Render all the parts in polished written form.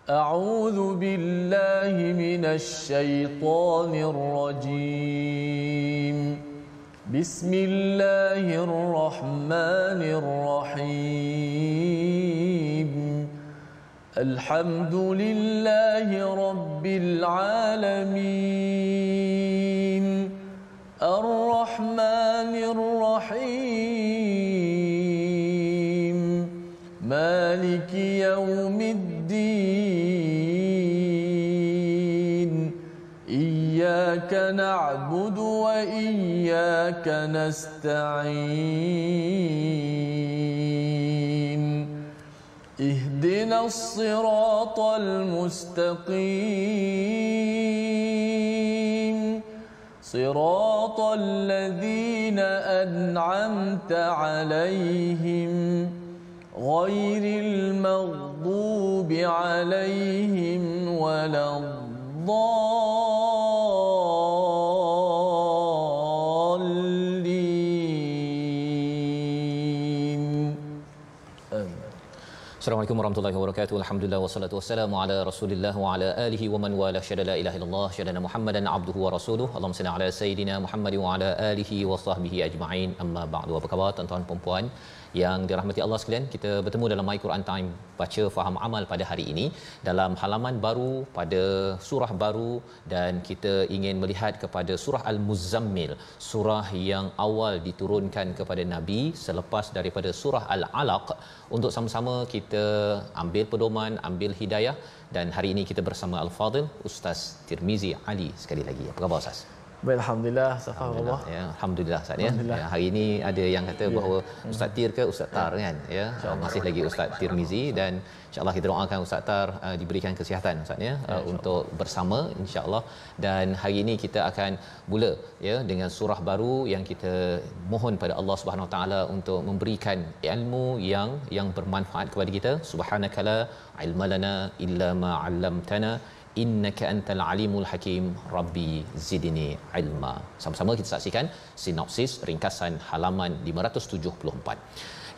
أعوذ بالله من الشيطان الرجيم بسم الله الرحمن الرحيم الحمد لله رب العالمين الرحمن الرحيم مالك يوم الدين إياك نعبد وإياك نستعين اهدنا الصراط المستقيم صراط الذين أنعمت عليهم غير المغضوب عليهم ولا الضالين. Assalamualaikum warahmatullahi wabarakatuh. Alhamdulillah wassalatu wassalamu ala Rasulillah wa ala alihi wa man wala syada la ilaha illallah syadana Muhammadan abduhu wa rasuluhu. Allahumma salli ala sayidina Muhammad wa ala alihi wa sahbihi ajma'in. Amma ba'du. Apa khabar tuan-tuan dan puan yang dirahmati Allah sekalian? Kita bertemu dalam My Quran Time baca faham amal pada hari ini dalam halaman baru pada surah baru, dan kita ingin melihat kepada surah Al-Muzammil, surah yang awal diturunkan kepada Nabi selepas daripada surah Al-Alaq, untuk sama-sama kita ambil pedoman, ambil hidayah. Dan hari ini kita bersama Al-Fadil Ustaz Tirmizi Ali sekali lagi. Apa khabar Ustaz? Baik, alhamdulillah, alhamdulillah. Ya, alhamdulillah Ustaz ya. Hari ini ada yang kata bahawa Ustaz Tir ke Ustaz Tar kan ya. Masih lagi Ustaz Tirmizi, dan insya-Allah kita doakan Ustaz Tar diberikan kesihatan Ustaz ya, untuk bersama insya-Allah. Dan hari ini kita akan mula ya dengan surah baru yang kita mohon pada Allah Subhanahu Wa Taala untuk memberikan ilmu yang bermanfaat kepada kita. Subhanakala ilma lana illa ma 'allamtana innaka antal alimul hakim rabbi zidni ilma. Sama-sama kita saksikan sinopsis ringkasan halaman 574,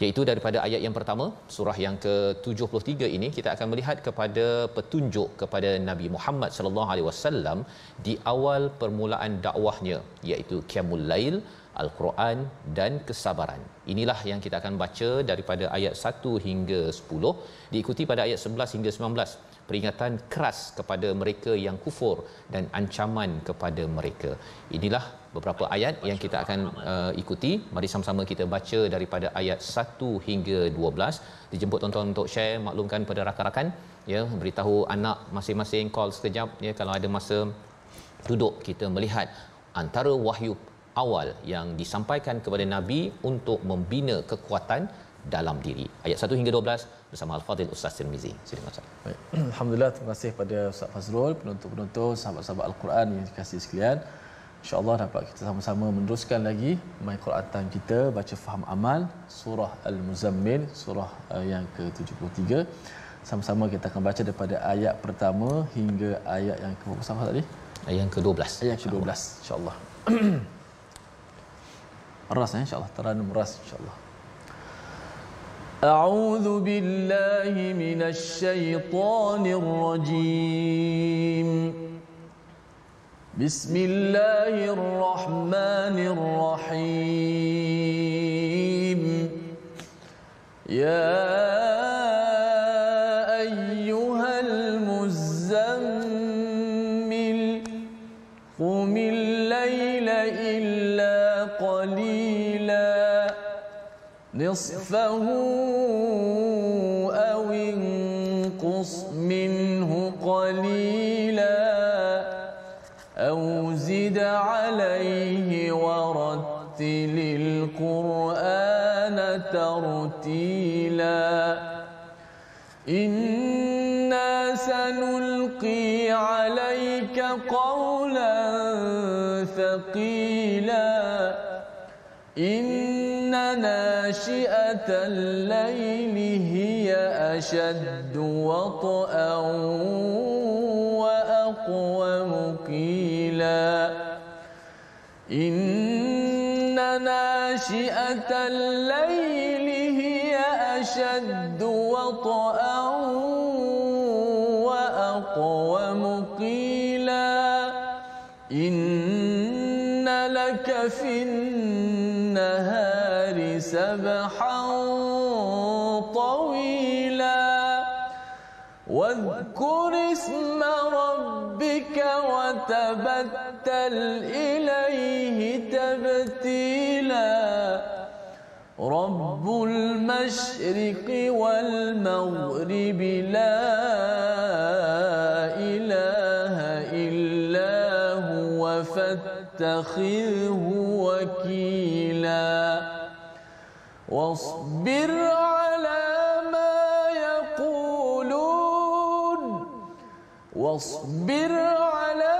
iaitu daripada ayat yang pertama surah yang ke-73 ini. Kita akan melihat kepada petunjuk kepada Nabi Muhammad sallallahu alaihi wasallam di awal permulaan dakwahnya, iaitu qiyamul lail, Al-Quran dan kesabaran. Inilah yang kita akan baca daripada ayat 1 hingga 10, diikuti pada ayat 11 hingga 19, peringatan keras kepada mereka yang kufur dan ancaman kepada mereka. Inilah beberapa ayat yang kita akan ikuti. Mari sama-sama kita baca daripada ayat 1 hingga 12. Dijemput tuan-tuan untuk share, maklumkan pada rakan-rakan ya, beritahu anak masing-masing, call sekejap ya kalau ada masa. Duduk kita melihat antara wahyu awal yang disampaikan kepada Nabi untuk membina kekuatan dalam diri. Ayat 1 hingga 12 bersama Al-Fadil Ustaz Tirmizi. Silakan Ustaz. Baik. Alhamdulillah, terima kasih pada Ustaz Fazrul, penonton-penonton, sahabat-sahabat Al-Quran yang dikasihi sekalian. InsyaAllah dapat kita sama-sama meneruskan lagi My Quran Time kita baca faham amal surah Al-Muzammil, surah yang ke-73. Sama-sama kita akan baca daripada ayat pertama hingga ayat yang ke-berapa sama tadi? Ayat yang ke-12. Ayat ke-12 insya-Allah. Ras insya-Allah, taranum ras insya-Allah. A'udzu billahi minasy syaithanir rajim. Bismillahirrahmanirrahim. Ya ayyuhal muzammil qumil laila illa qalila nisfahu aw inqus minhu qalila aw zid alayhi warattilil qur'ana tartila inna sanulqi alayka qawlan thaqila inna nashi'atal layli hiya ashaddu wat'an wa aqwamu qila inna nashi'atal layli hiya ashaddu wat'an wa في النهار سبحا طويلا واذكر اسم ربك وتبتل إليه تبتيلا رب المشرق والمغرب لا إله إلا هو فاتخذه وكيلا واصبر على ما يقولون واصبر على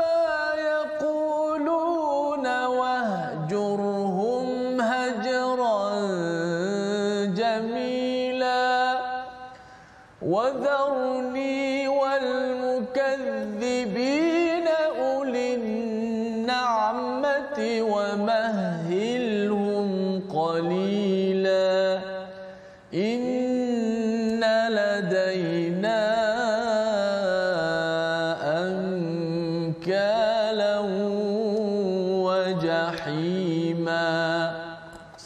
ما يقولون واهجرهم هجرا جميلا وذرني والمكذبين أولي النعمة ومهلهم قليلا إن لدينا أنكالا وجحيما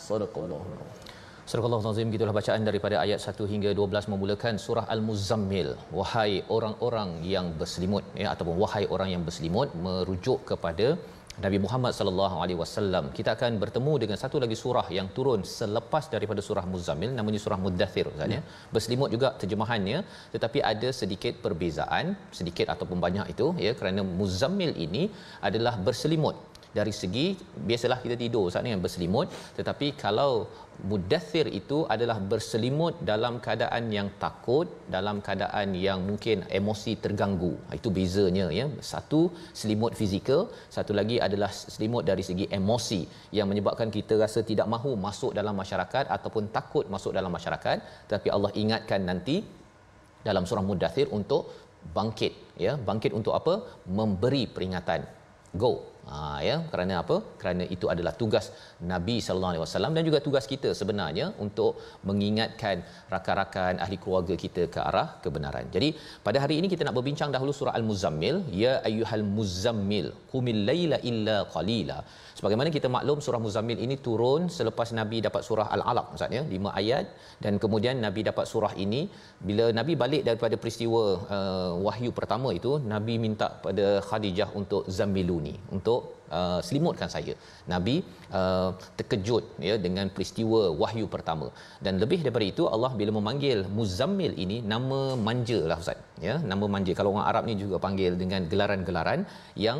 صدق الله. Surah Al-Azim, gitulah bacaan daripada ayat 1 hingga 12 memulakan surah Al-Muzammil. Wahai orang-orang yang berselimut, ya, ataupun wahai orang yang berselimut, merujuk kepada Nabi Muhammad sallallahu alaihi wasallam. Kita akan bertemu dengan satu lagi surah yang turun selepas daripada surah Muzammil, namanya surah Muddathir Ustaz, ya. Berselimut juga terjemahannya, tetapi ada sedikit perbezaan, sedikit ataupun banyak itu, ya, kerana Muzammil ini adalah berselimut. Dari segi biasalah kita tidur saat ni berselimut, tetapi kalau Muddathir itu adalah berselimut dalam keadaan yang takut, dalam keadaan yang mungkin emosi terganggu. Itu bezanya, ya. Satu selimut fizikal, satu lagi adalah selimut dari segi emosi yang menyebabkan kita rasa tidak mahu masuk dalam masyarakat ataupun takut masuk dalam masyarakat. Tapi Allah ingatkan nanti dalam surah Muddathir untuk bangkit, ya. Bangkit untuk apa? Memberi peringatan. Go. Ya, kerana apa? Kerana itu adalah tugas Nabi sallallahu alaihi wasallam dan juga tugas kita sebenarnya untuk mengingatkan rakan-rakan ahli keluarga kita ke arah kebenaran. Jadi pada hari ini kita nak berbincang dahulu surah Al-Muzammil. Ya ayyuhal muzammil qumil laila illa qalila. Sebagaimana kita maklum, surah Muzammil ini turun selepas Nabi dapat surah Al-Alaq, Ustaz, ya, 5 ayat, dan kemudian Nabi dapat surah ini. Bila Nabi balik daripada peristiwa wahyu pertama itu, Nabi minta pada Khadijah untuk zammiluni, untuk selimutkan saya. Nabi terkejut, ya, dengan peristiwa wahyu pertama. Dan lebih daripada itu, Allah bila memanggil Muzammil ini, nama manja lah, Ustaz, ya, nama manja. Kalau orang Arab ni juga panggil dengan gelaran-gelaran yang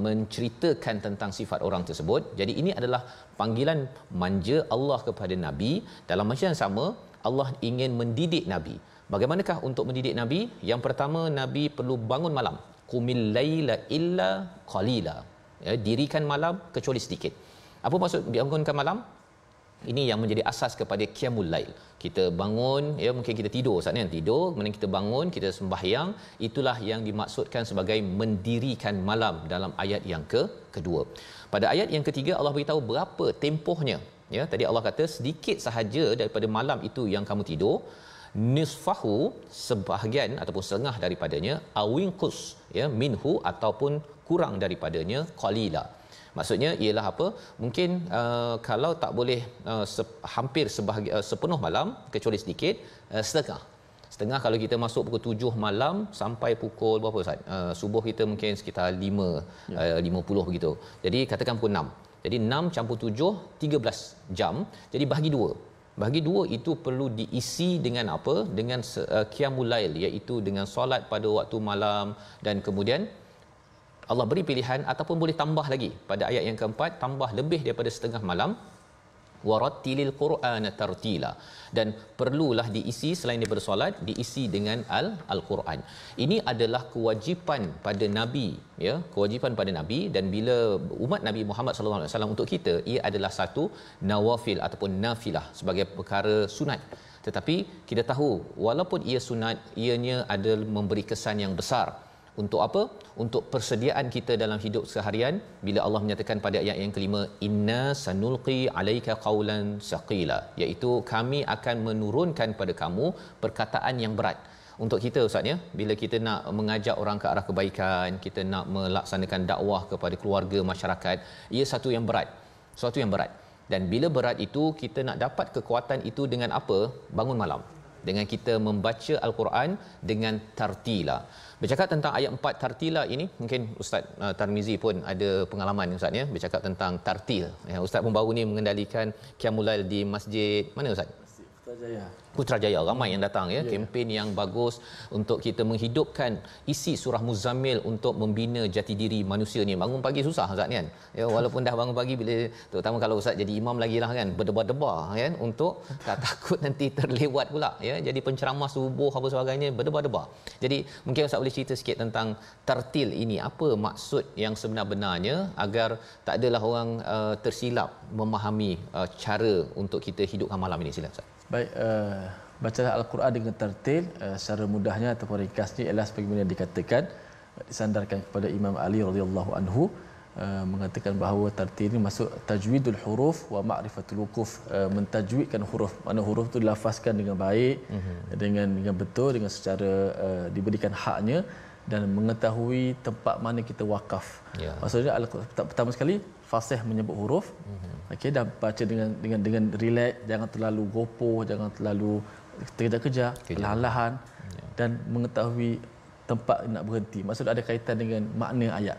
menceritakan tentang sifat orang tersebut. Jadi ini adalah panggilan manja Allah kepada Nabi. Dalam masa yang sama, Allah ingin mendidik Nabi. Bagaimanakah untuk mendidik Nabi? Yang pertama, Nabi perlu bangun malam. Qumil laila illa qalila, ya, dirikan malam kecuali sedikit. Apa maksud bangunkan malam? Ini yang menjadi asas kepada qiyamul lail. Kita bangun, ya, mungkin kita tidur saat ni, tidur, kemudian kita bangun, kita sembahyang. Itulah yang dimaksudkan sebagai mendirikan malam dalam ayat yang kedua. Pada ayat yang ketiga, Allah beritahu berapa tempohnya, ya. Tadi Allah kata sedikit sahaja daripada malam itu yang kamu tidur, nisfahu, sebahagian ataupun setengah daripadanya, awinqus, ya, minhu, ataupun kurang daripadanya, qalila. Maksudnya ialah apa? Mungkin kalau tak boleh hampir sepenuh malam, kecuali sedikit, setengah kalau kita masuk pukul 7 malam sampai pukul berapa, Ustaz? Subuh kita mungkin sekitar 5:50 begitu. Jadi katakan pukul 6. Jadi 6 campur 7, 13 jam. Jadi bahagi 2. Bahagi 2 itu perlu diisi dengan apa? Dengan qiyamul lail, iaitu dengan solat pada waktu malam. Dan kemudian Allah beri pilihan ataupun boleh tambah lagi pada ayat yang keempat, tambah lebih daripada setengah malam, warattilil qur'ana tartila, dan perlulah diisi selain daripada solat, diisi dengan al-Quran. Ini adalah kewajipan pada Nabi, ya, kewajipan pada Nabi. Dan bila umat Nabi Muhammad sallallahu alaihi wasallam, untuk kita ia adalah satu nawafil ataupun nafilah, sebagai perkara sunat. Tetapi kita tahu walaupun ia sunat, ianya ada memberi kesan yang besar. Untuk apa? Untuk persediaan kita dalam hidup seharian. Bila Allah menyatakan pada ayat yang kelima, inna sanulqi alaika qaulan saqila, iaitu kami akan menurunkan pada kamu perkataan yang berat. untuk kita ustaz ya, bila kita nak mengajak orang ke arah kebaikan, kita nak melaksanakan dakwah kepada keluarga, masyarakat, ia satu yang berat. Suatu yang berat. Dan bila berat itu, kita nak dapat kekuatan itu dengan apa? Bangun malam. Dengan kita membaca Al-Quran dengan tartila. Bercakap tentang ayat 4 tartila ini, mungkin Ustaz Tarmizi pun ada pengalaman Ustaz ya, bercakap tentang tartil. Ya, Ustaz pun baru ni mengendalikan Qiyamul Lail di masjid mana Ustaz? Putrajaya. Putrajaya, ramai yang datang ya, kempen yang bagus untuk kita menghidupkan isi surah Muzammil untuk membina jati diri manusia ni. Bangun pagi susah Ustaz ni kan. Ya, walaupun dah bangun pagi, bila terutama kalau Ustaz jadi imam lagi lah kan, berdebar-debar kan, untuk tak takut nanti terlewat pula ya. Jadi penceramah subuh apa sebagainya berdebar-debar. Jadi mungkin Ustaz boleh cerita sikit tentang tartil ini, apa maksud yang sebenar-benarnya agar tak adalah orang tersilap memahami cara untuk kita hidupkan malam ini. Sila Ustaz. Baik, bacalah Al-Quran dengan tartil, secara mudahnya ataupun ringkasnya ialah sebagaimana dikatakan, disandarkan kepada Imam Ali radhiyallahu anhu, mengatakan bahawa tartil ini masuk tajwidul huruf wa ma'rifatul wuquf, mentajwidkan huruf, mana huruf itu dilafazkan dengan baik, dengan betul, dengan secara diberikan haknya, dan mengetahui tempat mana kita wakaf. Maksudnya pertama sekali fasih menyebut huruf. Okey, dan baca dengan relax, jangan terlalu gopoh, jangan terlalu terkejar-kejar, perlahan-lahan, dan mengetahui tempat nak berhenti. Maksud ada kaitan dengan makna ayat.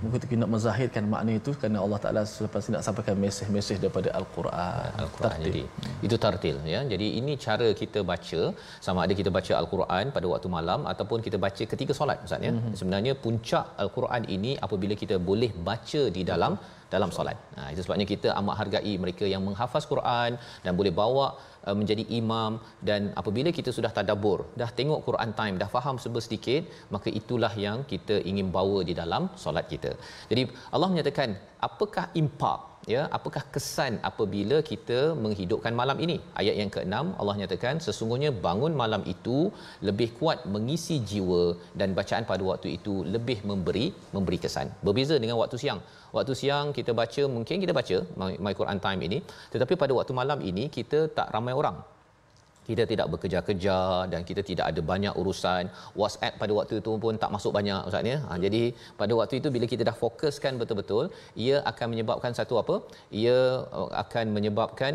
Mungkin kita nak menzahirkan makna itu kerana Allah Taala selepas ini nak sampaikan mesej-mesej daripada Al-Quran. Jadi itu tartil ya. Jadi ini cara kita baca, sama ada kita baca Al-Quran pada waktu malam ataupun kita baca ketika solat Ustaz ya. Sebenarnya puncak Al-Quran ini apabila kita boleh baca di dalam solat. Itu sebabnya kita amat hargai mereka yang menghafaz Quran dan boleh bawa menjadi imam, dan apabila kita sudah tadabbur, dah tengok Quran time, dah faham sedikit, maka itulah yang kita ingin bawa di dalam solat kita. Jadi Allah menyatakan apakah impak ya, apakah kesan apabila kita menghidupkan malam ini. Ayat yang ke-6 Allah nyatakan sesungguhnya bangun malam itu lebih kuat mengisi jiwa dan bacaan pada waktu itu lebih memberi kesan. Berbeza dengan waktu siang. Waktu siang kita baca, mungkin kita baca My Quran Time ini, tetapi pada waktu malam ini kita tak ramai orang. Kita tidak bekerja-kerja dan kita tidak ada banyak urusan. WhatsApp pada waktu itu pun tak masuk banyak Ustaz ya. Jadi pada waktu itu bila kita dah fokuskan betul-betul, ia akan menyebabkan satu apa? Ia akan menyebabkan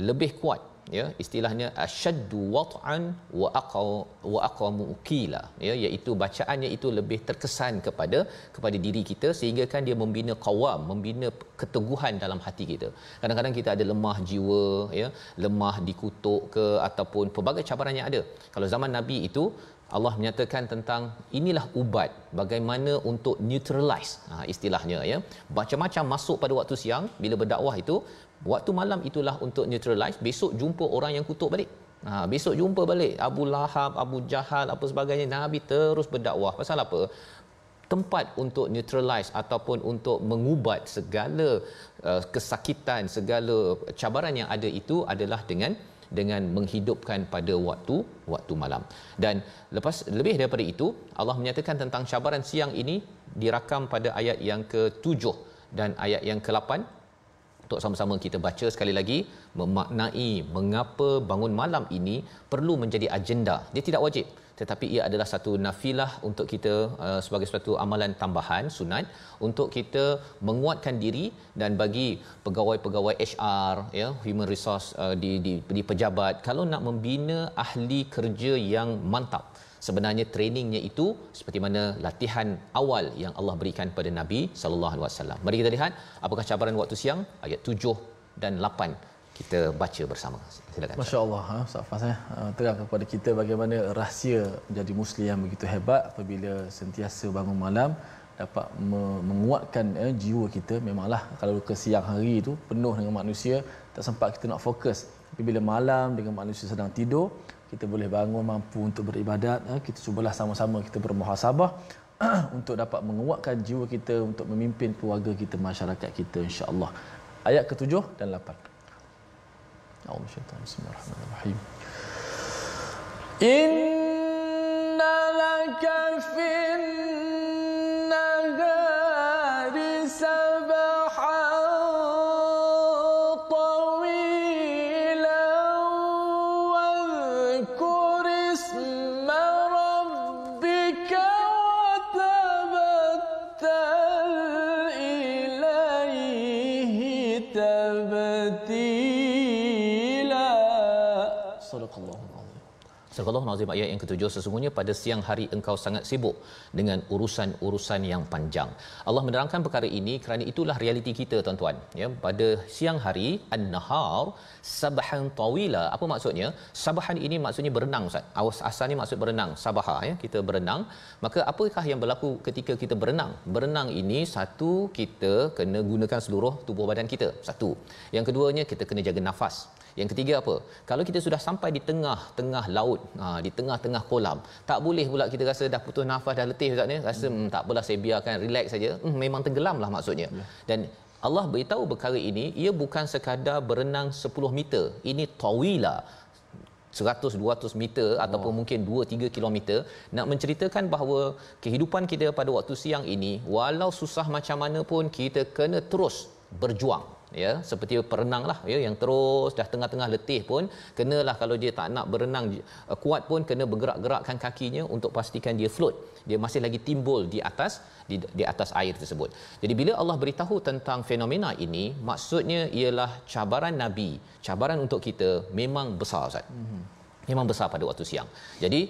lebih kuat ya, istilahnya asyaddu wat'an wa aqamu qila ya, iaitu bacaannya itu lebih terkesan kepada diri kita, sehingga kan dia membina qawam, membina keteguhan dalam hati kita. Kadang-kadang kita ada lemah jiwa ya, lemah dikutuk ke ataupun pelbagai cabaran yang ada. Kalau zaman Nabi itu Allah menyatakan tentang inilah ubat bagaimana untuk neutralize istilahnya ya. Macam-macam masuk pada waktu siang bila berdakwah itu, waktu malam itulah untuk neutralize. Besok jumpa orang yang kutuk balik. Besok jumpa balik Abu Lahab, Abu Jahal apa sebagainya. Nabi terus berdakwah. Pasal apa? Tempat untuk neutralize ataupun untuk mengubat segala kesakitan, segala cabaran yang ada itu adalah dengan menghidupkan pada waktu malam. Dan lepas lebih daripada itu, Allah menyatakan tentang cabaran siang ini dirakam pada ayat yang ke-7 dan ayat yang ke-8. Untuk sama-sama kita baca sekali lagi, memaknai mengapa bangun malam ini perlu menjadi agenda. Dia tidak wajib, tetapi ia adalah satu nafilah untuk kita sebagai suatu amalan tambahan sunat untuk kita menguatkan diri. Dan bagi pegawai-pegawai HR ya, human resource di pejabat, kalau nak membina ahli kerja yang mantap, sebenarnya trainingnya itu seperti mana latihan awal yang Allah berikan pada Nabi sallallahu alaihi wasallam. Mari kita lihat apakah cabaran waktu siang, ayat 7 dan 8 kita baca bersama. Silakan. Masya-Allah, Ustaz Fas terang kepada kita bagaimana rahsia menjadi muslim yang begitu hebat apabila sentiasa bangun malam, dapat menguatkan jiwa kita. Memanglah kalau ke siang hari itu penuh dengan manusia, tak sempat kita nak fokus. Tapi bila malam dengan manusia sedang tidur, kita boleh bangun mampu untuk beribadat. Kita cubalah sama-sama kita bermuhasabah untuk dapat menguatkan jiwa kita untuk memimpin keluarga kita, masyarakat kita, insya-Allah. Ayat ke-7 dan 8. Bismillahirrahmanirrahim. Inna laka fin nahari sabahan tawilan wadhkur isma Sadaqallahu. Surah Al-Nazim ayat yang ke-7, sesungguhnya pada siang hari engkau sangat sibuk dengan urusan-urusan yang panjang. Allah menerangkan perkara ini kerana itulah realiti kita tuan-tuan, ya. Pada siang hari an-nahar sabhan tawila. Apa maksudnya? Sabhan ini maksudnya berenang, Ustaz. Asalnya maksud berenang, sabaha, ya, kita berenang. Maka apakah yang berlaku ketika kita berenang? Berenang ini satu, kita kena gunakan seluruh tubuh badan kita. Satu. Yang keduanya, kita kena jaga nafas. Yang ketiga apa? Kalau kita sudah sampai di tengah-tengah laut, di tengah-tengah kolam, tak boleh pula kita rasa dah putus nafas, dah letih Ustaz ni, rasa tak apalah saya biarkan, relax saja. Memang tenggelamlah maksudnya. Dan Allah beritahu perkara ini, ia bukan sekadar berenang 10 meter. Ini tawila, 100-200 meter ataupun mungkin 2-3 kilometer, nak menceritakan bahawa kehidupan kita pada waktu siang ini, walau susah macam mana pun, kita kena terus berjuang, ya, seperti perenang lah, ya, yang terus dah tengah-tengah letih pun kenalah, kalau dia tak nak berenang kuat pun kena bergerak-gerakkan kakinya untuk pastikan dia float, dia masih lagi timbul di atas air tersebut. Jadi bila Allah beritahu tentang fenomena ini, maksudnya ialah cabaran Nabi, cabaran untuk kita memang besar, Ustaz. Memang besar pada waktu siang. Jadi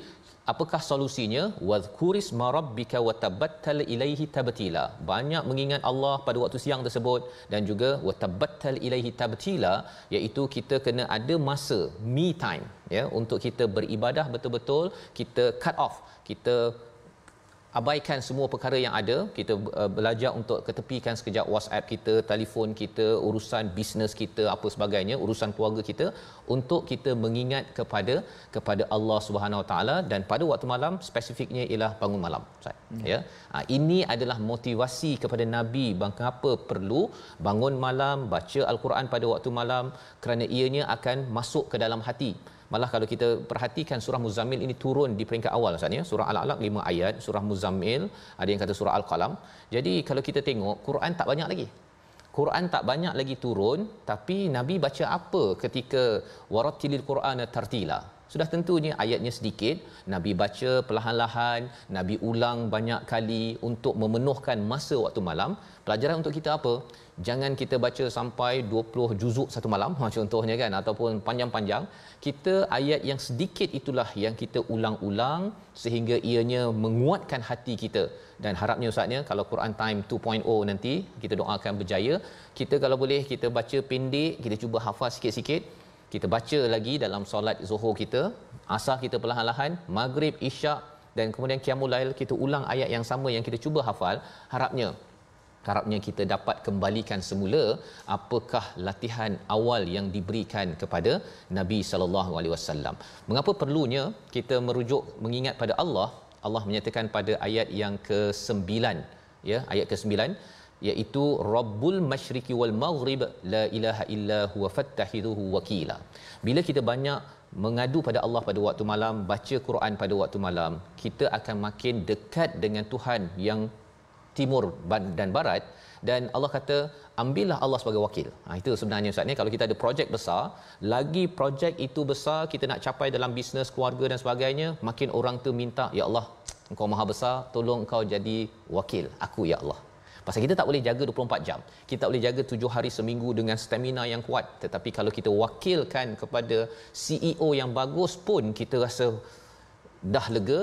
apakah solusinya? Wadhkuris marabbika watabattal ilaihi tabtila. Banyak mengingat Allah pada waktu siang tersebut, dan juga watabattal ilaihi tabtila, iaitu kita kena ada masa me time, ya, untuk kita beribadah betul-betul. Kita cut off, kita abaikan semua perkara yang ada, kita belajar untuk ketepikan sekejap WhatsApp kita, telefon kita, urusan bisnes kita, apa sebagainya, urusan keluarga kita, untuk kita mengingat kepada Allah Subhanahu Wa Taala. Dan pada waktu malam spesifiknya ialah bangun malam, Ustaz. Ya. Ini adalah motivasi kepada Nabi mengapa perlu bangun malam, baca al-Quran pada waktu malam, kerana ianya akan masuk ke dalam hati. Malah kalau kita perhatikan surah Muzammil ini turun di peringkat awal, Ustaz, ya. Surah Al-Alaq 5 ayat, surah Muzammil ada yang kata surah Al-Qalam. Jadi kalau kita tengok, Quran tak banyak lagi. Quran tak banyak lagi turun, tapi Nabi baca apa ketika warattilil Qur'ana tartila? Sudah tentunya ayatnya sedikit, Nabi baca perlahan-lahan, Nabi ulang banyak kali untuk memenuhkan masa waktu malam. Pelajaran untuk kita apa? Jangan kita baca sampai 20 juzuk satu malam, contohnya kan, ataupun panjang-panjang. Kita ayat yang sedikit itulah yang kita ulang-ulang sehingga ianya menguatkan hati kita. Dan harapnya Ustaznya, kalau Quran Time 2.0 nanti kita doakan berjaya, kita kalau boleh kita baca pendek, kita cuba hafal sikit-sikit. Kita baca lagi dalam solat Zuhur kita, Asar kita perlahan-lahan, Maghrib, Isyak, dan kemudian Qiyamul Lail kita ulang ayat yang sama yang kita cuba hafal. Harapnya kita dapat kembalikan semula apakah latihan awal yang diberikan kepada Nabi sallallahu alaihi wasallam. Mengapa perlunya kita merujuk mengingat pada Allah? Allah menyatakan pada ayat yang ke-9, ya, ayat ke-9, iaitu Rabbul Masyriqi wal Maghrib la ilaha illa huwa fattahiduhu wakila. Bila kita banyak mengadu pada Allah pada waktu malam, baca Quran pada waktu malam, kita akan makin dekat dengan Tuhan yang timur dan barat. Dan Allah kata, ambillah Allah sebagai wakil. Itu sebenarnya Ustaz ni, kalau kita ada projek besar, lagi projek itu besar, kita nak capai dalam bisnes, keluarga dan sebagainya, makin orang tu minta, ya Allah, Engkau maha besar, tolong Engkau jadi wakil aku, ya Allah. Pasal kita tak boleh jaga 24 jam. Kita tak boleh jaga 7 hari seminggu dengan stamina yang kuat. Tetapi kalau kita wakilkan kepada CEO yang bagus pun kita rasa dah lega.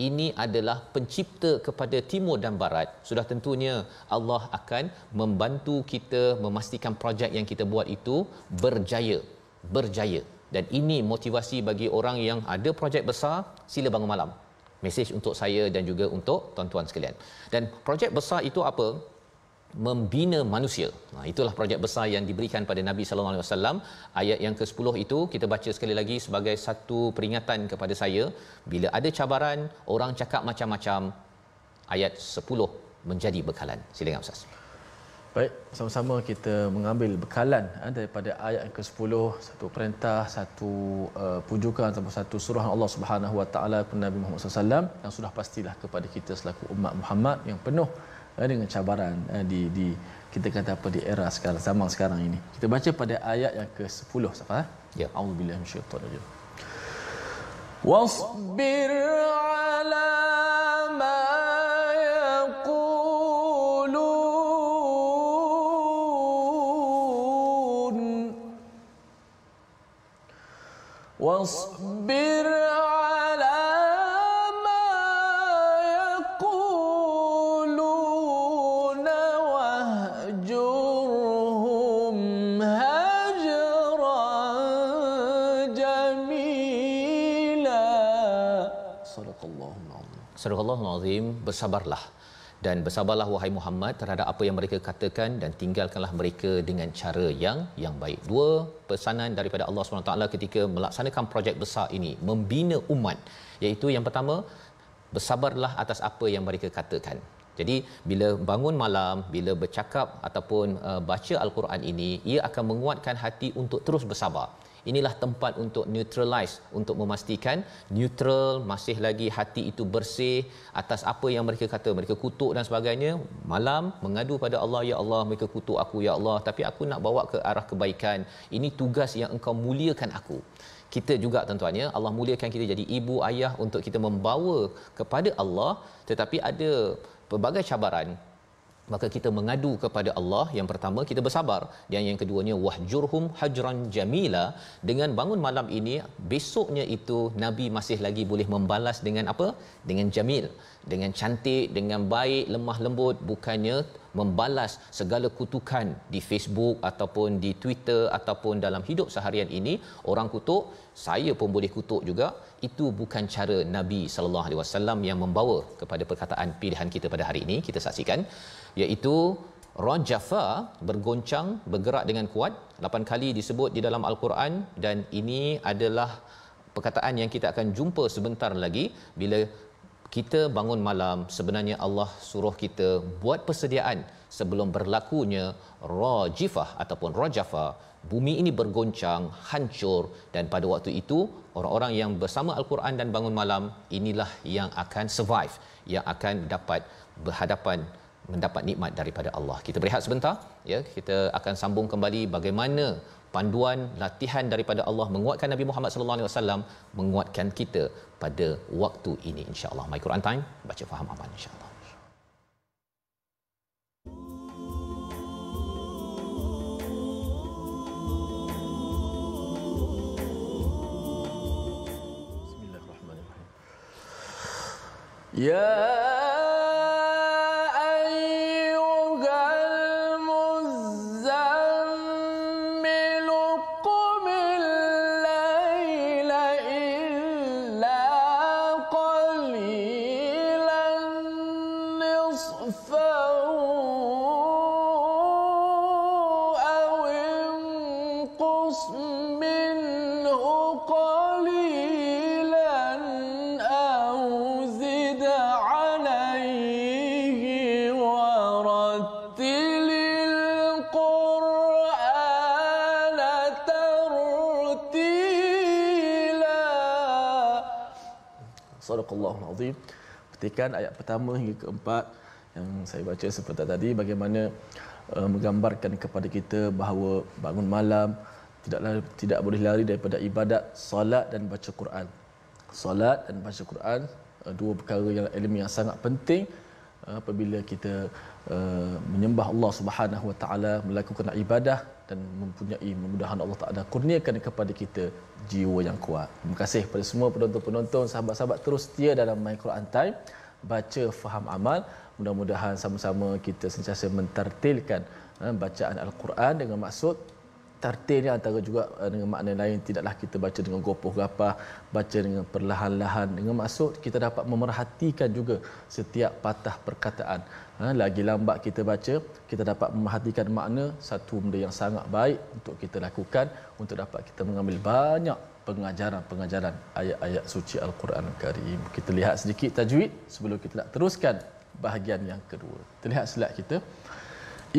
Ini adalah pencipta kepada timur dan barat. Sudah tentunya Allah akan membantu kita memastikan projek yang kita buat itu berjaya. Dan ini motivasi bagi orang yang ada projek besar, sila bangun malam. Mesej untuk saya dan juga untuk tuan-tuan sekalian. Dan projek besar itu apa? Membina manusia. Itulah projek besar yang diberikan pada Nabi sallallahu alaihi wasallam. Ayat yang ke-10 itu kita baca sekali lagi sebagai satu peringatan kepada saya. Bila ada cabaran, orang cakap macam-macam, ayat 10 menjadi bekalan. Silakan Ustaz. Baik, sama-sama kita mengambil bekalan daripada ayat yang ke-10, satu perintah, satu pujukan ataupun satu surah Allah Subhanahu Wa Taala kepada Nabi Muhammad SAW, yang sudah pastilah kepada kita selaku umat Muhammad yang penuh dengan cabaran di kita kata apa, di era sekarang, zaman sekarang ini. Kita baca pada ayat yang ke-10, Safa. Ya. A'udzubillahi minasyaitonir rajim. Wasbir 'ala ma yaqulun wasbir فاصبر على ما يقولون واهجرهم هجرا جميلا. صدق الله العظيم. Surah Al-Azim. Bersabarlah. Dan bersabarlah wahai Muhammad terhadap apa yang mereka katakan dan tinggalkanlah mereka dengan cara yang baik. Dua pesanan daripada Allah SWT ketika melaksanakan projek besar ini, membina umat, iaitu yang pertama, bersabarlah atas apa yang mereka katakan. Jadi bila bangun malam, bila bercakap ataupun baca Al-Quran ini, ia akan menguatkan hati untuk terus bersabar. Inilah tempat untuk neutralize, untuk memastikan neutral, masih lagi hati itu bersih atas apa yang mereka kata, mereka kutuk dan sebagainya. Malam mengadu pada Allah, ya Allah, mereka kutuk aku ya Allah, tapi aku nak bawa ke arah kebaikan. Ini tugas yang engkau muliakan aku. Kita juga tuan-tuannya, Allah muliakan kita jadi ibu ayah untuk kita membawa kepada Allah, tetapi ada pelbagai cabaran. Maka kita mengadu kepada Allah. Yang pertama, kita bersabar, dan yang keduanya wahjurhum hajran jamila. Dengan bangun malam ini, besoknya itu Nabi masih lagi boleh membalas dengan apa? Dengan jamil, dengan cantik, dengan baik, lemah lembut. Bukannya membalas segala kutukan di Facebook ataupun di Twitter ataupun dalam hidup seharian ini. Orang kutuk, saya pun boleh kutuk juga. Itu bukan cara Nabi sallallahu alaihi wasallam yang membawa kepada perkataan pilihan kita pada hari ini. Kita saksikan, iaitu rajafa, bergoncang, bergerak dengan kuat. 8 kali disebut di dalam Al-Quran, dan ini adalah perkataan yang kita akan jumpa sebentar lagi. Bila kita bangun malam, sebenarnya Allah suruh kita buat persediaan sebelum berlakunya rajifah ataupun rajafa. Bumi ini bergoncang, hancur, dan pada waktu itu orang-orang yang bersama Al-Quran dan bangun malam inilah yang akan survive, yang akan dapat berhadapan, mendapat nikmat daripada Allah. Kita berehat sebentar, ya. Kita akan sambung kembali bagaimana panduan latihan daripada Allah menguatkan Nabi Muhammad sallallahu alaihi wasallam, menguatkan kita pada waktu ini, insya-Allah. My Quran Time, baca faham aman, insya-Allah. Bismillahirrahmanirrahim. Ya Sadaqallahul Azim. Petikan ayat pertama hingga keempat yang saya baca seperti tadi, bagaimana menggambarkan kepada kita bahawa bangun malam tidak boleh lari daripada ibadat solat dan baca Quran. Solat dan baca Quran, dua perkara yang ilmu yang sangat penting apabila kita menyembah Allah Subhanahu Wa Taala, melakukan ibadah dan mempunyai mudah-mudahan Allah Taala kurniakan kepada kita jiwa yang kuat. Terima kasih kepada semua penonton-penonton, sahabat-sahabat terus setia dalam My Quran Time, baca faham amal. Mudah-mudahan sama-sama kita sentiasa mentartilkan bacaan Al-Quran dengan maksud tartilnya antara juga dengan makna lain, tidaklah kita baca dengan gopoh gapah, baca dengan perlahan-lahan dengan maksud kita dapat memerhatikan juga setiap patah perkataan. Lagi lambat kita baca, kita dapat memerhatikan makna, satu benda yang sangat baik untuk kita lakukan untuk dapat kita mengambil banyak pengajaran ayat-ayat suci Al-Quran Al-Karim. Kita lihat sedikit tajwid sebelum kita nak teruskan bahagian yang kedua. Terlihat slide kita.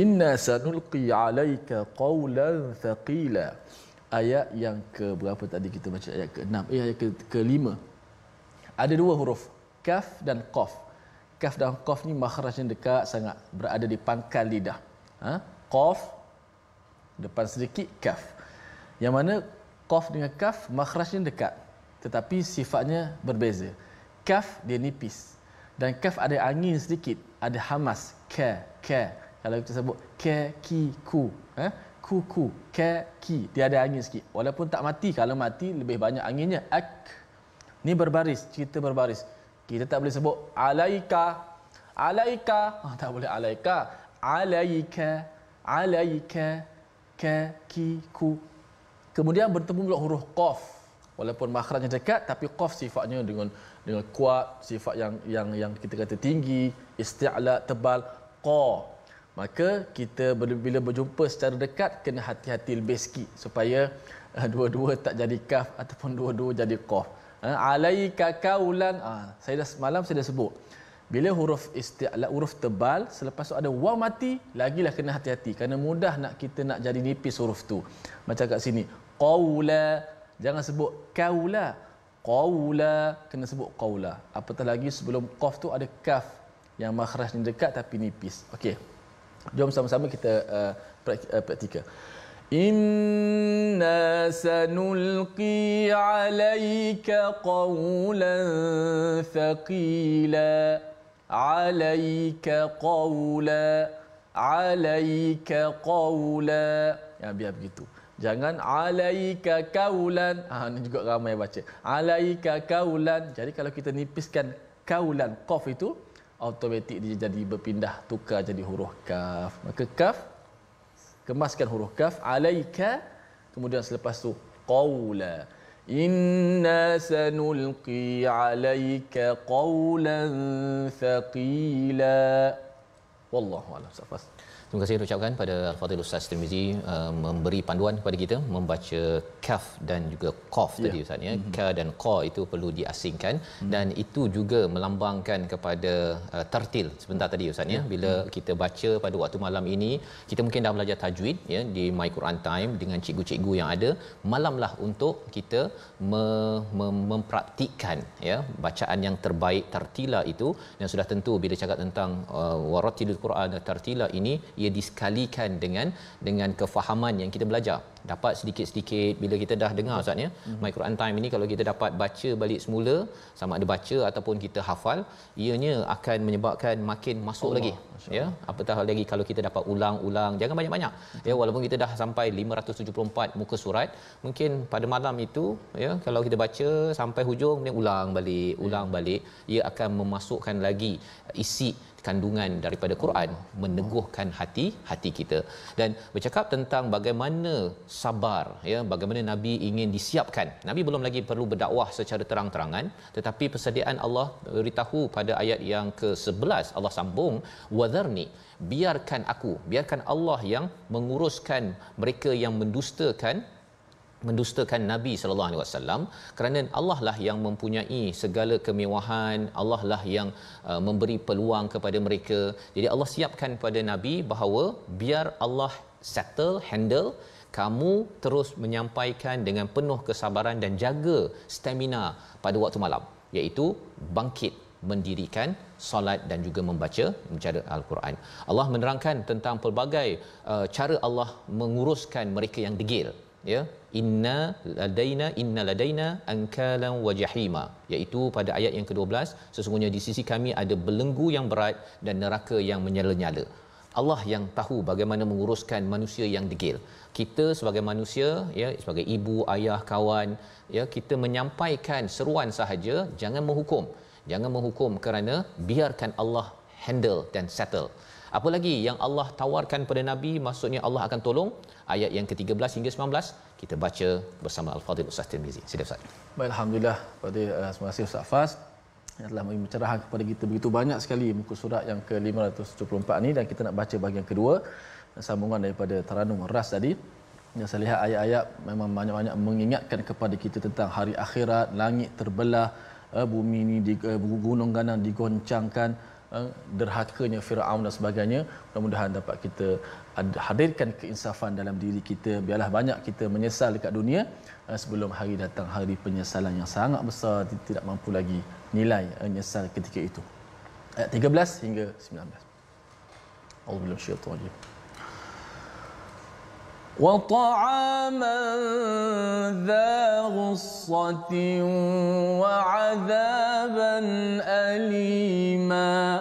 Inna sanulqi alaika qawlan thaqila. Ayat yang ke berapa tadi kita baca? Ayat ke-6. Ayat ke-5. Ada dua huruf, kaf dan qaf. Kaf dan qaf ni makhrajnya dekat sangat, berada di pangkal lidah. Qaf depan sedikit, kaf. Yang mana qaf dengan kaf makhrajnya dekat, tetapi sifatnya berbeza. Kaf dia nipis dan kaf ada angin sedikit, ada hamas, ka. Kalau kita sebut ka, ki, ku, kuku, ki. Dia ada angin sikit. Walaupun tak mati, kalau mati lebih banyak anginnya. Ak. Ni berbaris, cerita berbaris. Kita tak boleh sebut alaika. Tak boleh alaika. Alaika, ka, ki, ku. Kemudian bertemu pula huruf qaf. Walaupun makhrajnya dekat, tapi qaf sifatnya dengan kuat, sifat yang kita kata tinggi, isti'la, tebal, qa. Maka kita bila berjumpa secara dekat kena hati-hati lebih sikit supaya dua-dua tak jadi kaf ataupun dua-dua jadi qaf. Alaika kaulan. Semalam saya dah sebut. Bila huruf isti'la, huruf tebal, selepas tu ada waw mati, lagilah kena hati-hati kerana mudah kita nak jadi nipis huruf tu. Macam kat sini, qaula, jangan sebut kaula. Qaula, kena sebut qaula. Apatah lagi sebelum qaf tu ada kaf yang makhrajnya dekat tapi nipis. Okey. Jom sama-sama kita praktikal. Inna sanulqi alayka qawlan thaqila. Alayka qawla. Ya, biar begitu. Jangan alayka kaulan. Ini juga ramai baca. Alayka kaulan. Jadi kalau kita nipiskan kaulan, qaf itu, automatik dia jadi berpindah, tukar jadi huruf kaf. Maka kaf, kemaskan huruf kaf. Alayka, kemudian selepas tu qawla. Inna sanulqi alayka qawlan thaqila. Wallahu a'lam. Safas. Terima kasih ucapkan pada Al-Fadhil Ustaz Tirmizi memberi panduan kepada kita membaca kaf dan juga qaf tadi Ustaz ya. Ka dan qa itu perlu diasingkan dan itu juga melambangkan kepada tartil sebentar tadi Ustaz ya. Bila kita baca pada waktu malam ini, kita mungkin dah belajar tajwid ya di My Quran Time dengan cikgu-cikgu yang ada. Malamlah untuk kita mempraktikkan ya bacaan yang terbaik tartila itu, dan sudah tentu bila cakap tentang waratilil Quran tartila ini, ia disekalikan dengan kefahaman yang kita belajar. Dapat sedikit-sedikit bila kita dah dengar Ustaz ya. My Quran Time ini kalau kita dapat baca balik semula, sama ada baca ataupun kita hafal, ianya akan menyebabkan makin masuk lagi ya. Apatah lagi kalau kita dapat ulang-ulang, jangan banyak-banyak ya, walaupun kita dah sampai 574 muka surat, mungkin pada malam itu ya kalau kita baca sampai hujung ni ulang balik, ia akan memasukkan lagi isi kandungan daripada Quran, meneguhkan hati kita. Dan bercakap tentang bagaimana sabar ya, bagaimana Nabi ingin disiapkan. Nabi belum lagi perlu berdakwah secara terang-terangan, tetapi persediaan Allah beritahu pada ayat yang ke-11, Allah sambung, wadharni, biarkan Allah yang menguruskan mereka yang mendustakan Nabi sallallahu alaihi wasallam, kerana Allah lah yang mempunyai segala kemewahan, Allah lah yang memberi peluang kepada mereka. Jadi Allah siapkan pada Nabi bahawa biar Allah handle, kamu terus menyampaikan dengan penuh kesabaran dan jaga stamina pada waktu malam, iaitu bangkit mendirikan solat dan juga membaca Al-Quran. Allah menerangkan tentang pelbagai cara Allah menguruskan mereka yang degil ya. Inna ladaina ankalan wa jahima, iaitu pada ayat yang ke-12, sesungguhnya di sisi kami ada belenggu yang berat dan neraka yang menyala-nyala. Allah yang tahu bagaimana menguruskan manusia yang degil. Kita sebagai manusia ya, sebagai ibu, ayah, kawan ya, kita menyampaikan seruan sahaja, jangan menghukum kerana biarkan Allah handle dan settle. Apa lagi yang Allah tawarkan pada Nabi, maksudnya Allah akan tolong. Ayat yang ke-13 hingga 19 kita baca bersama Al-Fadhil Ustaz Tirmizi. Sila Ustaz. Baik, alhamdulillah. Terima kasih Ustaz Faz yang telah mencerahkan kepada kita begitu banyak sekali muka surat yang ke-574 ni, dan kita nak baca bahagian kedua, sambungan daripada Taranum Ras tadi. Yang saya lihat ayat-ayat memang banyak-banyak mengingatkan kepada kita tentang hari akhirat, langit terbelah, bumi ni gunung ganang digoncangkan, derhakanya Firaun dan sebagainya. Mudah-mudahan dapat kita hadirkan keinsafan dalam diri kita. Biarlah banyak kita menyesal dekat dunia sebelum hari datang, hari penyesalan yang sangat besar, tidak mampu lagi nilai menyesal ketika itu. Ayat 13 hingga 19. A'udzubillahi minasyaitanir rajim. Wa ta'aman dha ghussatin wa 'adzaban alima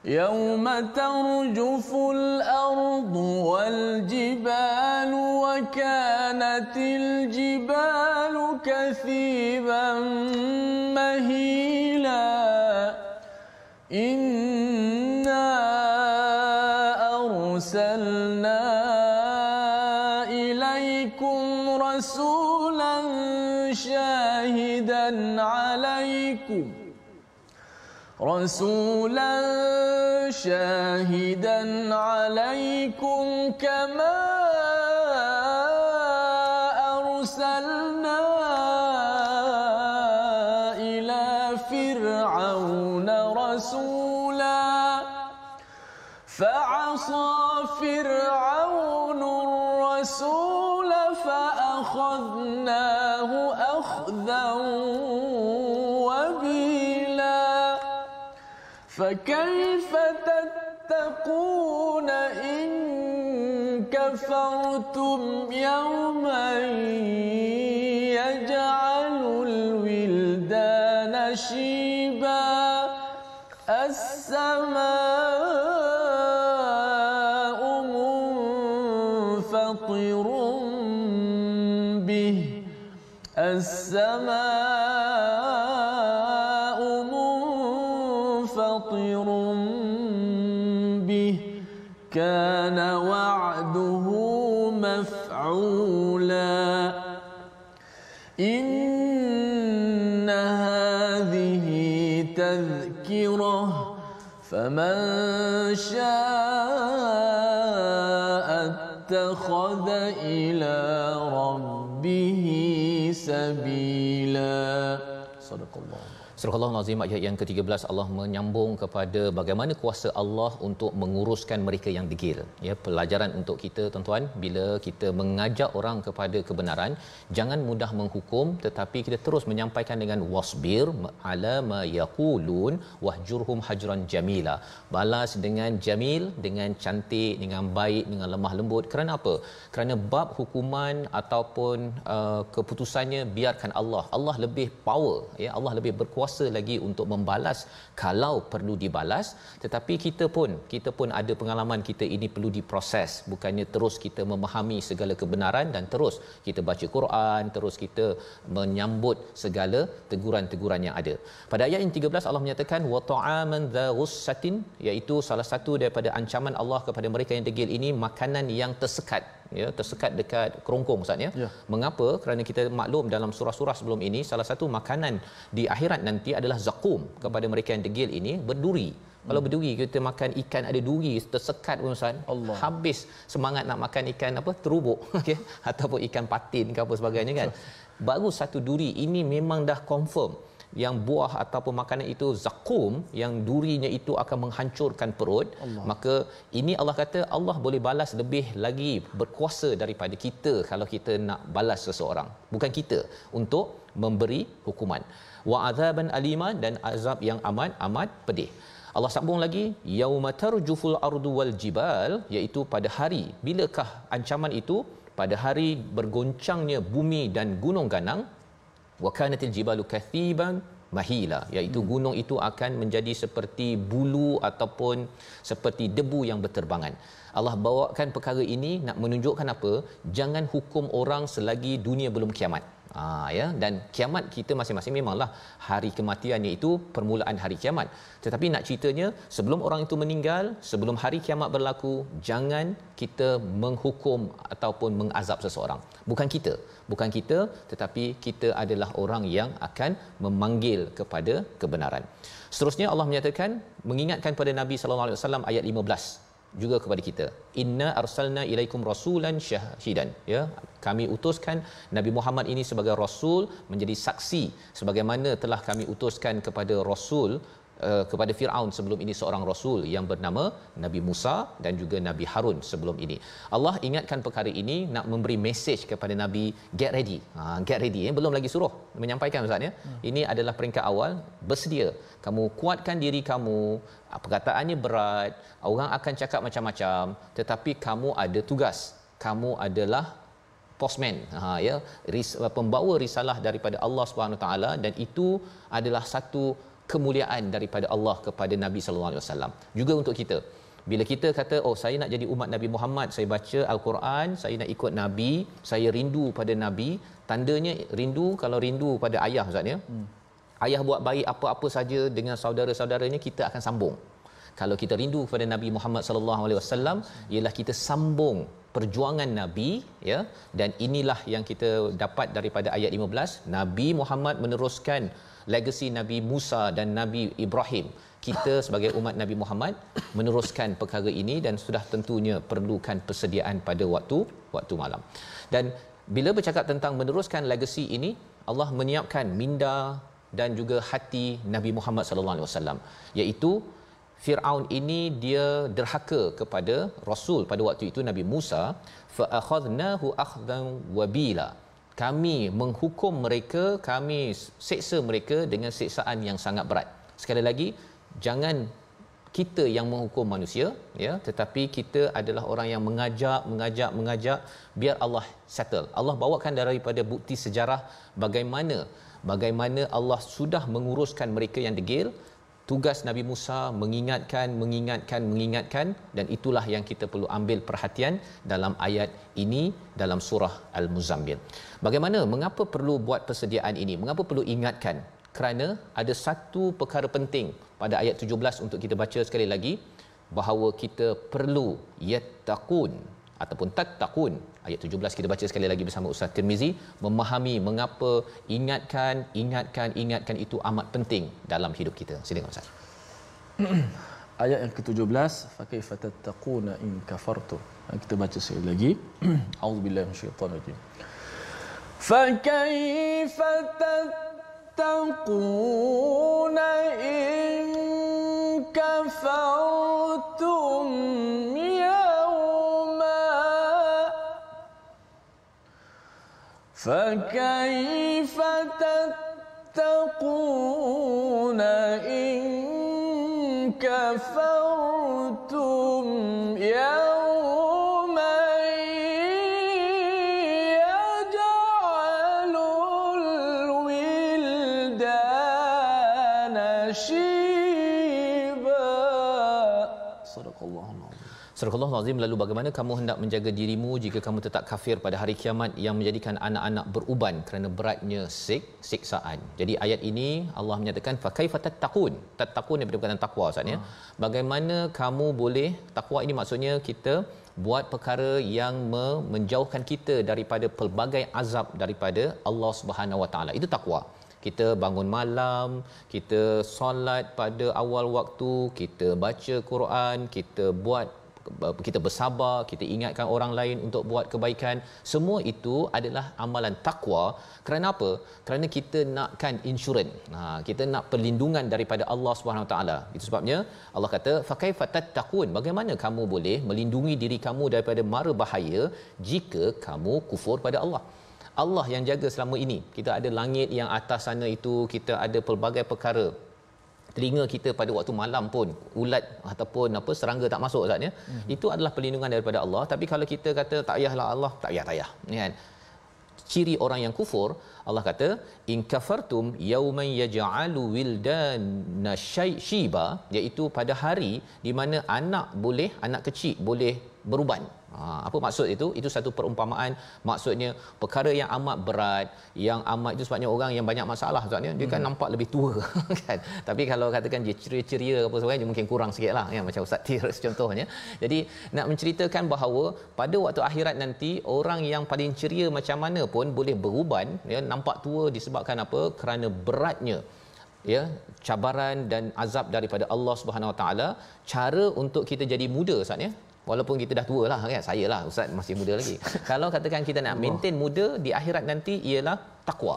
يوم ترجف الأرض والجبال وكانت الجبال كثيبا مهيلا إنا أرسلنا إليكم رسولا شاهدا عليكم كما أرسلنا إلى فرعون رسولا فعصى فرعون الرسول فأخذناه أخذا وبيلا فكيف تتقون إن كفرتم يوما يجعل الولدان شيبا السماء منفطر به كان وعده مفعولا إن هذه تذكرة فمن شاء اتخذ إلى ربه سبيلا. صدق الله. Surah Al-Nazim ayat yang ke-13 Allah menyambung kepada bagaimana kuasa Allah untuk menguruskan mereka yang degil. Ya, pelajaran untuk kita tuan-tuan, bila kita mengajak orang kepada kebenaran, jangan mudah menghukum tetapi kita terus menyampaikan dengan wasbir ala ma yaqulun wahjurhum hajran jamila. Balas dengan jamil, dengan cantik, dengan baik, dengan lemah lembut. Kerana apa? Kerana bab hukuman ataupun keputusannya biarkan Allah. Allah lebih power, ya, Allah lebih berkuasa lagi untuk membalas kalau perlu dibalas. Tetapi kita pun ada pengalaman kita ini perlu diproses, bukannya terus kita memahami segala kebenaran dan terus kita baca Quran, terus kita menyambut segala teguran-teguran yang ada. Pada ayat yang 13 Allah menyatakan wa ta'aman dza ghussatin, iaitu salah satu daripada ancaman Allah kepada mereka yang degil ini makanan yang tersekat, ya, tersekat dekat kerongkong Ustaz, ya. Mengapa? Kerana kita maklum dalam surah-surah sebelum ini salah satu makanan di akhirat nanti adalah zakum kepada mereka yang degil ini, berduri. Kalau berduri, kita makan ikan ada duri tersekat pun Ustaz, habis semangat nak makan ikan apa terubuk, okey, ataupun ikan patin ke apa sebagainya kan. Baru satu duri ini memang dah confirm yang buah ataupun makanan itu zakum, yang durinya itu akan menghancurkan perut. Maka ini Allah kata Allah boleh balas lebih lagi berkuasa daripada kita kalau kita nak balas seseorang, bukan kita untuk memberi hukuman. Wa azaban alima, dan azab yang amat pedih. Allah sambung lagi, yauma tarjuful ardu wal jibal, iaitu pada hari, bilakah ancaman itu? Pada hari bergoncangnya bumi dan gunung ganang. Wa kanatil jibalu kathiban mahila, iaitu gunung itu akan menjadi seperti bulu ataupun seperti debu yang berterbangan. Allah bawakan perkara ini nak menunjukkan apa? Jangan hukum orang selagi dunia belum kiamat. Ya, dan kiamat kita masing-masing memanglah hari kematiannya itu permulaan hari kiamat. Tetapi nak ceritanya, sebelum orang itu meninggal, sebelum hari kiamat berlaku, jangan kita menghukum ataupun mengazab seseorang. Bukan kita, tetapi kita adalah orang yang akan memanggil kepada kebenaran. Seterusnya Allah menyatakan, mengingatkan pada Nabi sallallahu alaihi wasallam ayat 15 juga kepada kita, inna arsalna ilaikum rasulan syahidan, ya, kami utuskan Nabi Muhammad ini sebagai rasul, menjadi saksi sebagaimana telah kami utuskan kepada rasul kepada Firaun sebelum ini seorang rasul yang bernama Nabi Musa dan juga Nabi Harun sebelum ini. Allah ingatkan perkara ini nak memberi mesej kepada Nabi, get ready. Get ready, belum lagi suruh menyampaikan Ustaz, ya. Ini adalah peringkat awal, bersedia. Kamu kuatkan diri kamu, perkataannya berat, orang akan cakap macam-macam, tetapi kamu ada tugas. Kamu adalah postman, ya, pembawa risalah daripada Allah Subhanahu taala, dan itu adalah satu kemuliaan daripada Allah kepada Nabi sallallahu alaihi wasallam. Juga untuk kita, bila kita kata oh saya nak jadi umat Nabi Muhammad, saya baca al-Quran, saya nak ikut Nabi, saya rindu pada Nabi, tandanya rindu, kalau rindu pada ayah ustaz ya. Ayah buat baik apa-apa saja dengan saudara-saudaranya, kita akan sambung. Kalau kita rindu kepada Nabi Muhammad sallallahu alaihi wasallam, ialah kita sambung perjuangan Nabi ya. Dan inilah yang kita dapat daripada ayat 15, Nabi Muhammad meneruskan legasi Nabi Musa dan Nabi Ibrahim. Kita sebagai umat Nabi Muhammad meneruskan perkara ini, dan sudah tentunya perlukan persediaan pada waktu malam. Dan bila bercakap tentang meneruskan legasi ini, Allah menyiapkan minda dan juga hati Nabi Muhammad sallallahu alaihi wasallam, iaitu Firaun ini dia derhaka kepada Rasul pada waktu itu Nabi Musa, fa akhadnahu akhdan wabila. Kami menghukum mereka, kami seksa mereka dengan siksaan yang sangat berat. Sekali lagi, jangan kita yang menghukum manusia ya, tetapi kita adalah orang yang mengajak biar Allah settle. Allah bawakan daripada bukti sejarah bagaimana Allah sudah menguruskan mereka yang degil. Tugas Nabi Musa mengingatkan, dan itulah yang kita perlu ambil perhatian dalam ayat ini dalam surah Al-Muzammil. Mengapa perlu buat persediaan ini? Mengapa perlu ingatkan? Kerana ada satu perkara penting pada ayat 17 untuk kita baca sekali lagi, bahawa kita perlu yattaqun ataupun tattaqun. Ayat 17 kita baca sekali lagi bersama Ustaz Tirmizi, memahami mengapa ingatkan itu amat penting dalam hidup kita. Silakan Ustaz. Ayat yang ke-17, fa kaifa tattaquna in kafartum. Kita baca sekali lagi. A'udzubillahi minasyaitanir rajim. Fa kaifa tattaquna in kafartum فكيف تتقون إن كفرتم يوما يجعل الولدان شيبا. صدق الله العظيم. Surah Azim. Lalu bagaimana kamu hendak menjaga dirimu jika kamu tetap kafir pada hari kiamat yang menjadikan anak-anak beruban kerana beratnya siksaan. Jadi ayat ini Allah menyatakan fa kaifa tattaqun. Tattaqun daripada perkataan takwa Ustaz ya. Bagaimana kamu boleh, takwa ini maksudnya kita buat perkara yang menjauhkan kita daripada pelbagai azab daripada Allah Subhanahu Wa Taala. Itu takwa. Kita bangun malam, kita solat pada awal waktu, kita baca Quran, kita bersabar, kita ingatkan orang lain untuk buat kebaikan. Semua itu adalah amalan takwa. Kerana apa? Kerana kita nakkan insurans. Kita nak perlindungan daripada Allah Subhanahu Wa Taala. Itu sebabnya Allah kata fa kaifa tattaqun. Bagaimana kamu boleh melindungi diri kamu daripada mara bahaya jika kamu kufur pada Allah? Allah yang jaga selama ini. Kita ada langit yang atas sana itu, kita ada pelbagai perkara. Telinga kita pada waktu malam pun ulat ataupun serangga tak masuk Ustaz ya. Itu adalah perlindungan daripada Allah. Tapi kalau kita kata tak payahlah Allah, tak payah kan. Ciri orang yang kufur, Allah kata in kafartum yauman yaj'alu wildana shayba, iaitu pada hari di mana anak kecil boleh beruban. Apa maksud itu? Itu satu perumpamaan, maksudnya perkara yang amat berat, yang amat, itu sebabnya orang yang banyak masalah Ustaz dia kan nampak lebih tua kan. Tapi kalau katakan dia ceria-ceria apa sebagainya, dia mungkin kurang sikitlah ya, macam Ustaz Tir contohnya. Jadi nak menceritakan bahawa pada waktu akhirat nanti orang yang paling ceria macam mana pun boleh beruban ya, nampak tua disebabkan apa? Kerana beratnya ya cabaran dan azab daripada Allah Subhanahu Wa Taala. Cara untuk kita jadi muda Ustaz ya, walaupun kita dah tua lah kan, saya lah Ustaz masih muda lagi. Kalau katakan kita nak maintain muda di akhirat nanti, ialah takwa.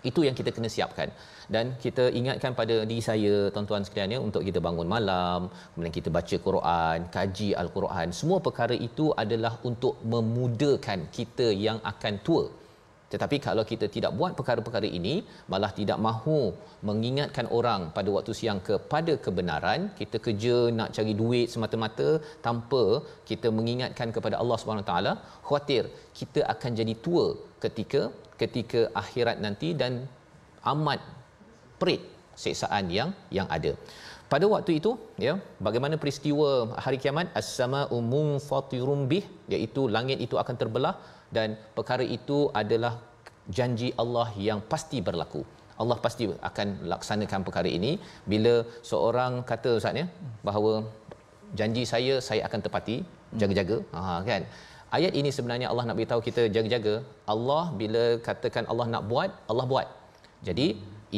Itu yang kita kena siapkan. Dan kita ingatkan pada diri saya, tuan-tuan sekalian ya, untuk kita bangun malam, kemudian kita baca Quran, kaji Al-Quran. Semua perkara itu adalah untuk memudakan kita yang akan tua. Tetapi kalau kita tidak buat perkara-perkara ini, malah tidak mahu mengingatkan orang pada waktu siang kepada kebenaran, kita kerja nak cari duit semata-mata tanpa kita mengingatkan kepada Allah Subhanahu Taala, khawatir kita akan jadi tua ketika akhirat nanti dan amat perit siksaan yang ada. Pada waktu itu, ya, bagaimana peristiwa hari kiamat? As-sama'u munfatirum bih, iaitu langit itu akan terbelah, dan perkara itu adalah janji Allah yang pasti berlaku. Allah pasti akan laksanakan perkara ini. Bila seorang kata ustaz ya, bahawa janji saya akan tepati, jaga-jaga, kan. Ayat ini sebenarnya Allah nak beritahu kita jaga-jaga. Allah bila katakan Allah nak buat, Allah buat. Jadi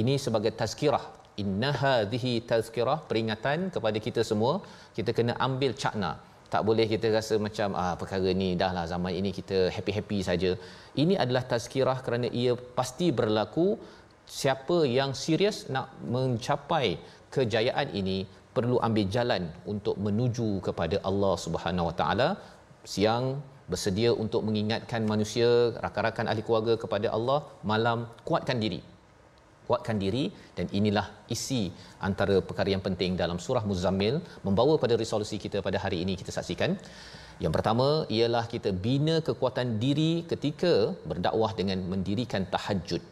ini sebagai tazkirah. Inna hadhihi tazkirah, peringatan kepada kita semua. Kita kena ambil cakna. Tak boleh kita rasa macam perkara ni dahlah zaman ini kita happy-happy saja. Ini adalah tazkirah kerana ia pasti berlaku. Siapa yang serius nak mencapai kejayaan ini perlu ambil jalan untuk menuju kepada Allah Subhanahu Wa Taala. Siang bersedia untuk mengingatkan manusia, rakan-rakan ahli keluarga kepada Allah. Malam kuatkan diri, dan inilah isi antara perkara yang penting dalam surah Muzammil, membawa pada resolusi kita pada hari ini. Kita saksikan. Yang pertama ialah kita bina kekuatan diri ketika berdakwah dengan mendirikan tahajud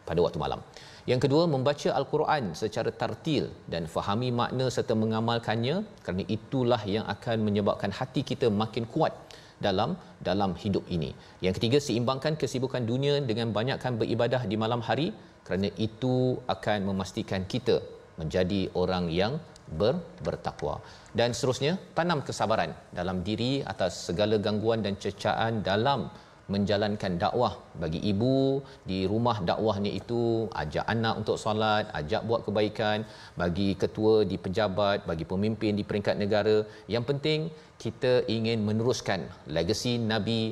pada waktu malam. Yang kedua, membaca Al-Quran secara tartil dan fahami makna serta mengamalkannya, kerana itulah yang akan menyebabkan hati kita makin kuat dalam hidup ini. Yang ketiga, seimbangkan kesibukan dunia dengan banyakkan beribadah di malam hari, kerana itu akan memastikan kita menjadi orang yang bertakwa. Dan seterusnya, tanam kesabaran dalam diri atas segala gangguan dan cecaan dalam menjalankan dakwah. Bagi ibu di rumah, dakwahnya itu ajak anak untuk solat, ajak buat kebaikan. Bagi ketua di pejabat, bagi pemimpin di peringkat negara, yang penting kita ingin meneruskan legasi Nabi,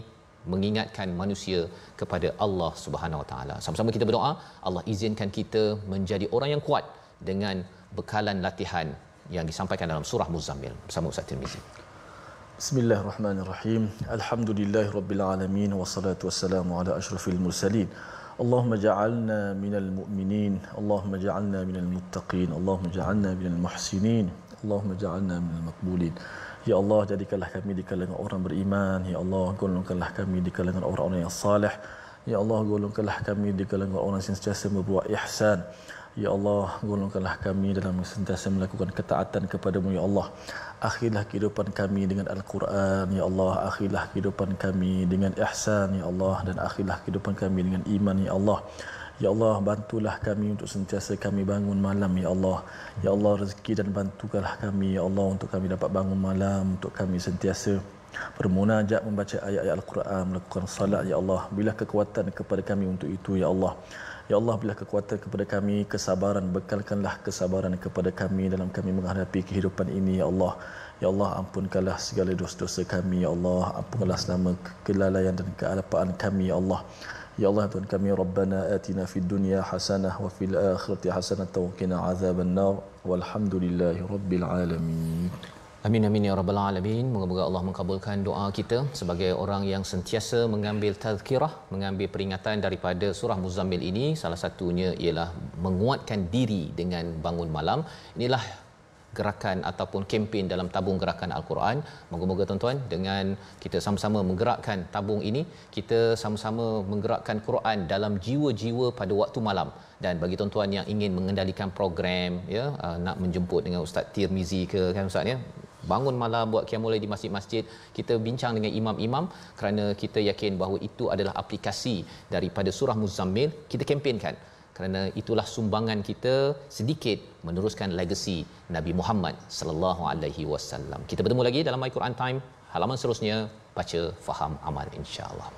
mengingatkan manusia kepada Allah Subhanahu Wa Taala. Sama-sama kita berdoa, Allah izinkan kita menjadi orang yang kuat dengan bekalan latihan yang disampaikan dalam surah Muzammil bersama Ustaz Tirmizi. Bismillahirrahmanirrahim. Alhamdulillahirabbil alamin, wassalatu wassalamu ala asyrafil mursalin. Allahumma ja'alna minal mu'minin, Allahumma ja'alna minal muttaqin, Allahumma ja'alna minal muhsinin, Allahumma ja'alna minal maqbulin. Ya Allah, jadikanlah kami di kalangan orang beriman. Ya Allah, golongkanlah kami di kalangan orang-orang yang saleh. Ya Allah, golongkanlah kami di kalangan orang yang sentiasa berbuat ihsan. Ya Allah, golongkanlah kami dalam sentiasa melakukan ketaatan kepadamu. Ya Allah, akhirlah kehidupan kami dengan Al-Quran. Ya Allah, akhirlah kehidupan kami dengan ihsan. Ya Allah, dan akhirlah kehidupan kami dengan iman. Ya Allah, ya Allah, bantulah kami untuk sentiasa kami bangun malam. Ya Allah, ya Allah, rezeki dan bantukanlah kami. Ya Allah, untuk kami dapat bangun malam, untuk kami sentiasa bermunajat, membaca ayat-ayat Al-Quran, melakukan salat. Ya Allah, bila kekuatan kepada kami untuk itu. Ya Allah, ya Allah, bila kekuatan kepada kami, kesabaran, bekalkanlah kesabaran kepada kami dalam kami menghadapi kehidupan ini. Ya Allah, ya Allah, ampunkanlah segala dosa-dosa kami. Ya Allah, ampunkanlah selama kelalaian dan kealpaan kami. Ya Allah, ya Allah, Tuhan kami, Rabbana atina fid dunya hasanah wa fil akhirati hasanah wa qina azabannar, walhamdulillahi rabbil alamin. Amin amin ya rabbal alamin. Moga-moga Allah mengabulkan doa kita sebagai orang yang sentiasa mengambil tazkirah, mengambil peringatan daripada surah Muzammil ini. Salah satunya ialah menguatkan diri dengan bangun malam. Inilah gerakan ataupun kempen dalam tabung gerakan Al-Quran. Moga-moga tuan-tuan, dengan kita sama-sama menggerakkan tabung ini, kita sama-sama menggerakkan Quran dalam jiwa-jiwa pada waktu malam. Dan bagi tuan-tuan yang ingin mengendalikan program, ya, nak menjemput dengan Ustaz Tirmizi ke, kan Ustaz ya, bangun malam buat qiyamul lail di masjid-masjid, kita bincang dengan imam-imam, kerana kita yakin bahawa itu adalah aplikasi daripada surah Muzammil. Kita kempenkan, kerana itulah sumbangan kita sedikit meneruskan legasi Nabi Muhammad sallallahu alaihi wasallam. Kita bertemu lagi dalam My Quran Time, halaman seterusnya, baca, faham, amal, insya-Allah.